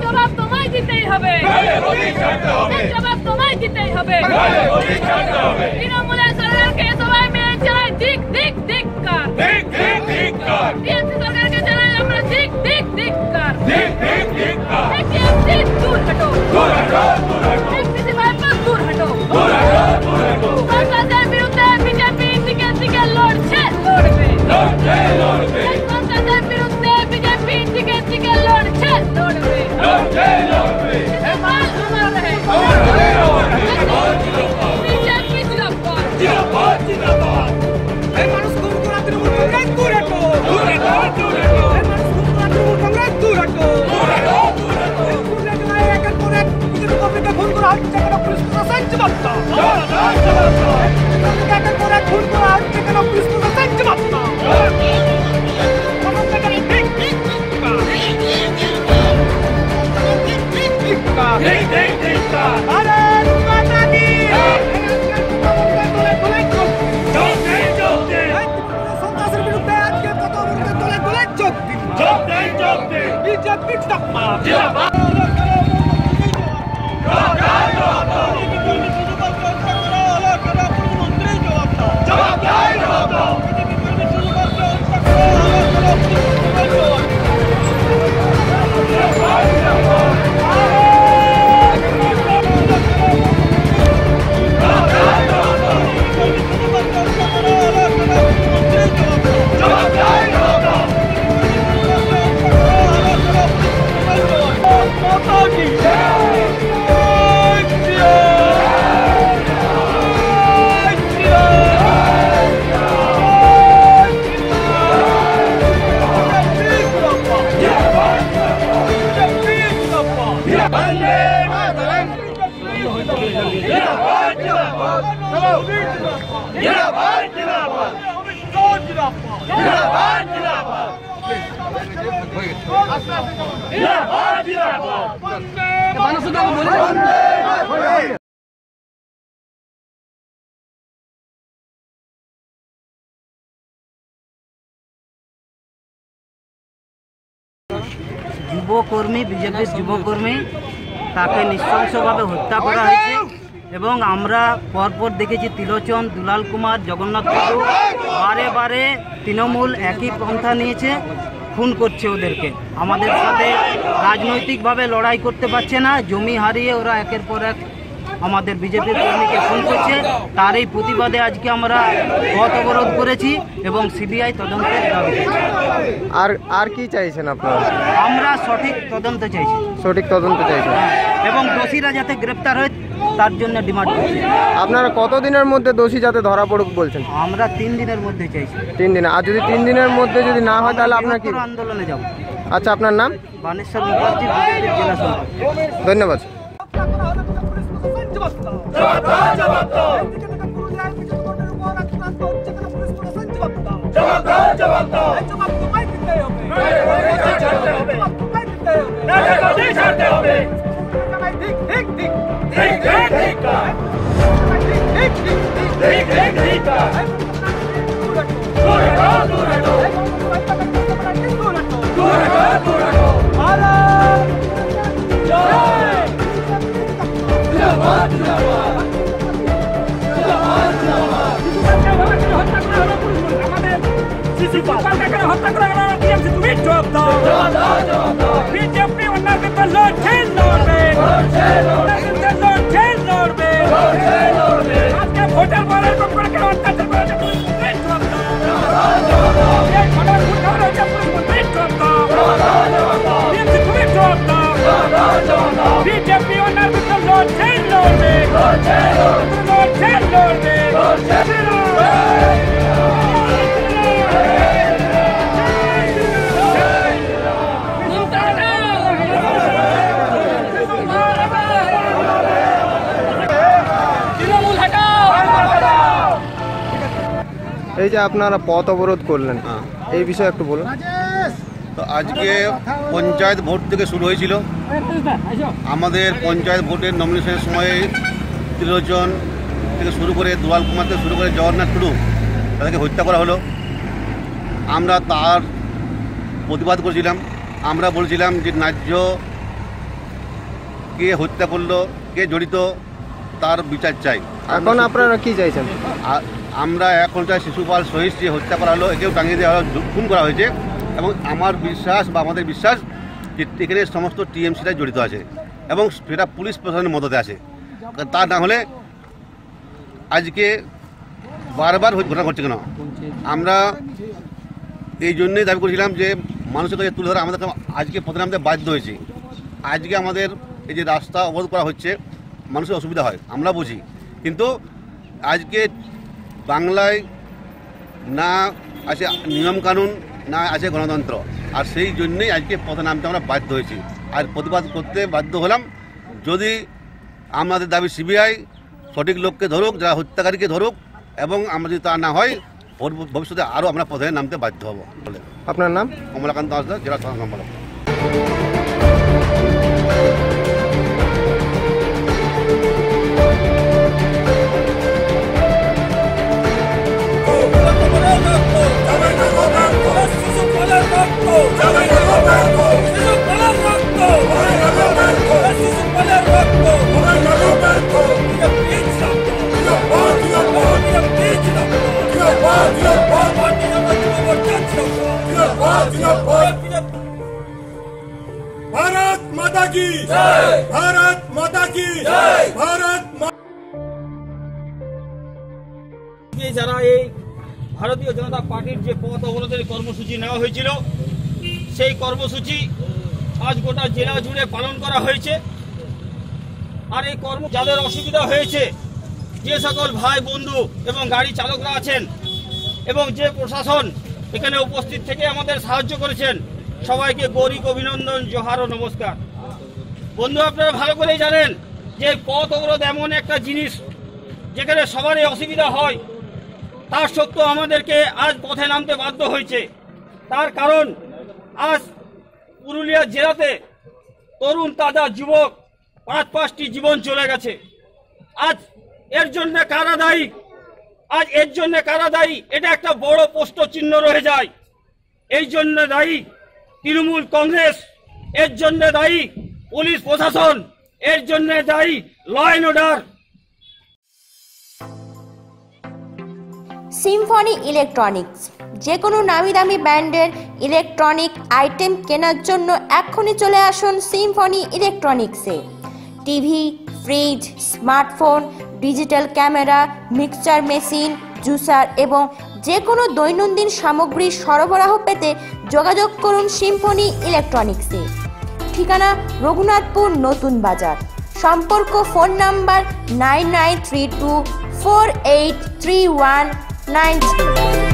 জবাব তোমায় দিতেই হবে, জবাব তোমায় দিতেই হবে। তৃণমূলের সরকারকে সবাই মিলে চালাই দিক দিক ধিক্কার, টিএমসি সরকারকে চালাই আমরা দিক দিক ধিক্কার। টিএমসি দূর হটো, টিএমসি ভাইপো দূর হটো। সরকারের বিরুদ্ধে বিজেপি দিকে দিকে লড়ছে, লড়বে। সরকারের বিরুদ্ধে বিজেপি দিকে দিকে লড়ছে, লড়বে। এবার আমার রহে বিজেপি জিন্দাবাদ, জিন্দাবাদ। এই মানুষ খুন করা তৃণমূল কংগ্রেস দূর হটো, দূর হটো, দূর হটো। এই মানুষ খুন করা তৃণমূল কংগ্রেস দূর হটো, দূর হটো, দূর হটো। এই পুরুলিয়া জেলায় একের পর এক বিজেপি কর্মীকে খুন করা হচ্ছে, কেন পুলিশ প্রশাসন জবাব দাও, জবাব দাও। একের পর এক খুন করা হচ্ছে, কেন পুলিশ প্রশাসন জবাব দাও। যুবকর্মী, বিজেপির যুবকর্মী, তাকে নৃশংসভাবে হত্যা করা হয়েছে এবং আমরা পরপর দেখেছি ত্রিলোচন, দুলাল কুমার, জগন্নাথ বাবু বারে বারে তৃণমূল একই পন্থা নিয়েছে, খুন করছে ওদেরকে। আমাদের সাথে রাজনৈতিকভাবে লড়াই করতে পারছে না, জমি হারিয়ে ওরা একের পর এক আমাদের বিজেপির কর্মীকে খুন করছে। তার এই প্রতিবাদে আজকে আমরা পথ অবরোধ করেছি এবং সিবিআই তদন্তের দাবি করছি। আর কি চাইছেন আপনারা? আমরা সঠিক তদন্ত চাইছি, সঠিক তদন্ত চাইছেন এবং দোষীরা যাতে গ্রেপ্তার হয় তার জন্য ডিমান্ড করছি। আপনারা কতদিনের মধ্যে দোষী যাতে ধরা পড়ুক বলছেন? আমরা 3 দিনের মধ্যে চাইছি। 3 দিন। আর যদি 3 দিনের মধ্যে যদি না হয় তাহলে আপনার কি আন্দোলনে যাব? আচ্ছা, আপনার নাম? বানেশ্বর মুখার্জি, বিজেপির জেলা সম্পাদক। ধন্যবাদ। হত্যা করা হলো, টিএমসি তুমি জবাব দাও, বিজেপি ওনার বিরুদ্ধে লড়ছে, লড়বে, লড়বে, লড়বে। আজকে ভোটের পরে করে কেন অত্যাচার করা হচ্ছে, পুলিশ জবাব দাও, এই ঘটনার খুন খাওয়া হচ্ছে, পুলিশ জবাব দাও, টিএমসি তুমি জবাব দাও, বিজেপি ওনার বিরুদ্ধে লড়ছে, লড়বে, লড়ছে, লড়বে। এই যে আপনারা পথ অবরোধ করলেন, এই বিষয়ে একটু বলুন। তো আজকে পঞ্চায়েত ভোট থেকে শুরু হয়েছিল। আমাদের পঞ্চায়েত ভোটের নমিনেশনের সময়ে ত্রিলোচন থেকে শুরু করে দুলাল কুমার থেকে শুরু করে জগন্নাথ টুডু তাদেরকে হত্যা করা হলো। আমরা তার প্রতিবাদ করেছিলাম আমরা বলছিলাম যে ন্যায্য কে হত্যা করলো, কে জড়িত, তার বিচার চাই। এখন আপনারা কি চাইছেন? আমরা এখন চাই শিশুপাল শহীদ যে হত্যা করা হলো, একেও টাঙিয়ে দেওয়া হলো, খুন করা হয়েছে, এবং আমার বিশ্বাস বা আমাদের বিশ্বাস যে এখানে সমস্ত টিএমসিরা জড়িত আছে এবং সেটা পুলিশ প্রশাসনের মদতে আছে। তা না হলে আজকে বারবার ঘটনা ঘটছে কেন? আমরা এই জন্যই দাবি করেছিলাম যে মানুষের কাছে তুলে ধরা আমাদের আজকে পথে নামতে বাধ্য হয়েছি। আজকে আমাদের এই যে রাস্তা অবরোধ করা হচ্ছে, মানুষের অসুবিধা হয় আমরা বুঝি, কিন্তু আজকে বাংলায় না আছে নিয়মকানুন, না আছে গণতন্ত্র, আর সেই জন্যই আজকে পথে নামতে আমরা বাধ্য হয়েছি আর প্রতিবাদ করতে বাধ্য হলাম। যদি আমাদের দাবি সিবিআই সঠিক লোককে ধরুক, যারা হত্যাকারীকে ধরুক, এবং আমরা যদি তা না হয় ভবিষ্যতে আরও আমরা পথে নামতে বাধ্য হব বলে। আপনার নাম? কমলাকান্ত হাসদার, জেলা সাধারণ সম্পাদক। भारत माता की जय, भारत माता की जय, भारत। যারা এই ভারতীয় জনতা পার্টির যে পথ অবরোধের কর্মসূচি নেওয়া হয়েছিল, সেই কর্মসূচি আজ গোটা জেলা জুড়ে পালন করা হয়েছে। আর এই যাদের অসুবিধা হয়েছে, যে সকল ভাই বন্ধু এবং গাড়ি চালকরা আছেন এবং যে প্রশাসন এখানে উপস্থিত থেকে আমাদের সাহায্য করেছেন, সবাইকে গৌরী অভিনন্দন, জোহার ও নমস্কার। বন্ধু, আপনারা ভালো করেই জানেন যে পথ অবরোধ এমন একটা জিনিস যেখানে সবারই অসুবিধা হয়, তার সত্ত্বেও আমাদেরকে আজ পথে নামতে বাধ্য হয়েছে। তার কারণ আজ পুরুলিয়া জেলাতে তরুণ তাজা যুবক 5টি জীবন চলে গেছে। আজ এর জন্য কারা দায়ী? আজ এর জন্য কারা দায়ী? এটা একটা বড় প্রশ্ন চিহ্ন রয়ে যায়। এই জন্য দায়ী তৃণমূল কংগ্রেস, এর জন্য দায়ী পুলিশ প্রশাসন, এর জন্য দায়ী law and order. Symphony Electronics, যে কোনো নামি দামি ব্র্যান্ডের ইলেকট্রনিক আইটেম কেনার জন্য এক্ষুনি চলে আসুন সিম্ফনি ইলেকট্রনিক্সে। TV, fridge, smartphone, digital camera, mixture machine, juicer এবং যে কোনো দৈনন্দিন সামগ্রী সরবরাহ পেতে যোগাযোগ করুন সিম্ফনি ইলেকট্রনিক্সে। ঠিকানা রঘুনাথপুর নতুন বাজার। সম্পর্ক ফোন নাম্বার 9932483193।